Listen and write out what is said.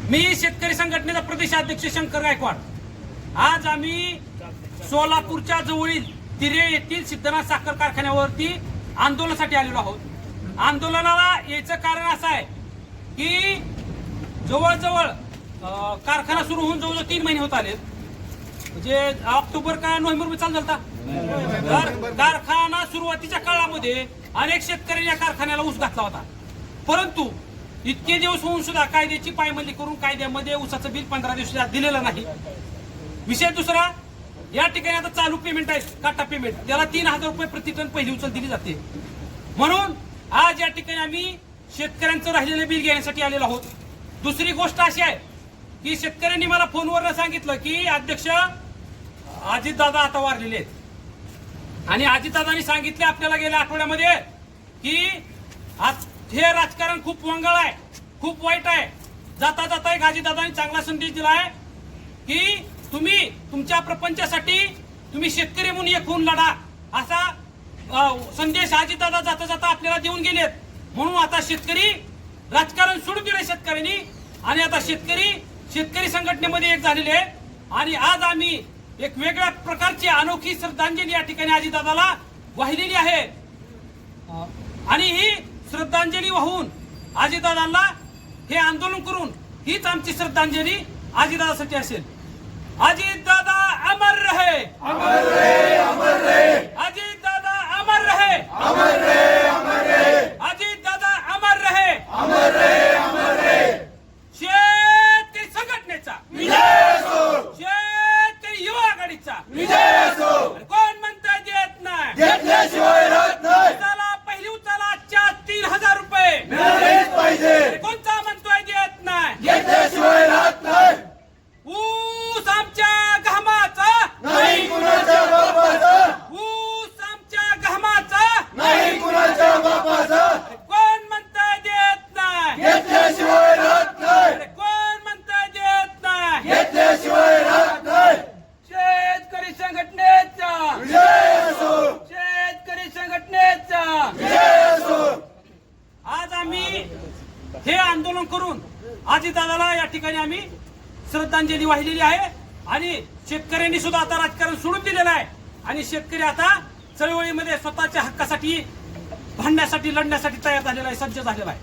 मी शेतकरी संघटनेचा प्रदेशाध्यक्ष शंकर गायकवाड। आज आम्ही सोलापूरच्या जवळील तिरे येथील सिद्धनाथ साखर कारखान्यावरती आंदोलनासाठी आलेलो आहोत। आंदोलनाला याचं कारण असं आहे की जवळजवळ कारखाना सुरू होऊन जवळजवळ 3 महिने होत आले, म्हणजे ऑक्टोबर का नोव्हेंबर चालू झाला। कारखाना सुरुवातीच्या काळामध्ये अनेक शेतकऱ्यांनी या कारखान्याला ऊस घातला होता, परंतु इतके दिवस होऊन सुद्धा कायद्याची पायमल्ली करून कायद्यामध्ये ऊसाचं बिल 15 दिवसात दिलेलं नाही। विषय दुसरा, या ठिकाणी आता चालू पेमेंट आहे काटा पेमेंट, त्याला 3000 रुपये प्रति टन पहिली उचल दिली जाते। म्हणून आज या ठिकाणी आम्ही शेतकऱ्यांचं राहिलेलं बिल घेण्यासाठी आलेलो आहोत। दुसरी गोष्ट अशी आहे की शेतकऱ्यांनी मला फोनवर सांगितलं की अध्यक्ष अजितदादा आता वारलेले आहेत आणि अजितदादांनी सांगितले आपल्याला गेल्या आठवड्यामध्ये की आज हे राजकारण खूप वंगाळ आहे, खूप वाईट आहे। जाता जाता एक अजितदादांनी चांगला संदेश दिला आहे की तुम्ही तुमच्या प्रपंचासाठी तुम्ही शेतकरी म्हणून एक होऊन लढा, असा संदेश अजितदादा जाता जाता आपल्याला देऊन गेलेत। म्हणून आता शेतकरी राजकारण सोडून दिले शेतकऱ्यांनी आणि आता शेतकरी संघटनेमध्ये एक झालेले आहे आणि आज आम्ही एक वेगळ्या प्रकारची अनोखी श्रद्धांजली या ठिकाणी अजितदादाला वाहिलेली आहे आणि ही श्रद्धांजली वाहून अजितदादांना हे आंदोलन करून हीच आमची श्रद्धांजली अजितदादासाठी असेल। अजितदादा अमर रहे, अमर रहे, अमर रहे। अजितदादा अमर रहे, अमर रहे, अमर रहे। अजितदादा अमर रहे, अमर रहे, अमर रहे। शेतकरी संघटनेचा विजय असो, शेतकरी युवा आघाडीचा विजय असो। कोण म्हणता येत नाही, घेतल्याशिवाय राहत नाही। उचला पहिली उचला आजच्या 3000 रुपये मिळालेच पाहिजे। कोणता म्हणतोय देत नाही, घेतल्याशिवाय राहत नाही। ऊस आमच्या घामाचा नाही कुणाच्या बापाचा, ऊस आमच्या घामाचा नाही कुणाच्या बापाचा। कोण म्हणता देत नाही, घेतल्याशिवाय राहत नाही। कोण म्हणता देत नाही, घेतल्याशिवाय राहत नाही। शेतकरी संघटनेचा विजय असो, शेतकरी संघटनेचा विजय असो। आज आम्ही हे आंदोलन करून अजितदादाला या ठिकाणी आम्ही श्रद्धांजली वाहिलेली आहे आणि शेतकऱ्यांनी सुद्धा आता राजकारण सोडून दिलेलं आहे आणि शेतकरी आता चळवळीमध्ये स्वतःच्या हक्कासाठी भांडण्यासाठी लढण्यासाठी तयार झालेला आहे, सज्ज झालेला आहे।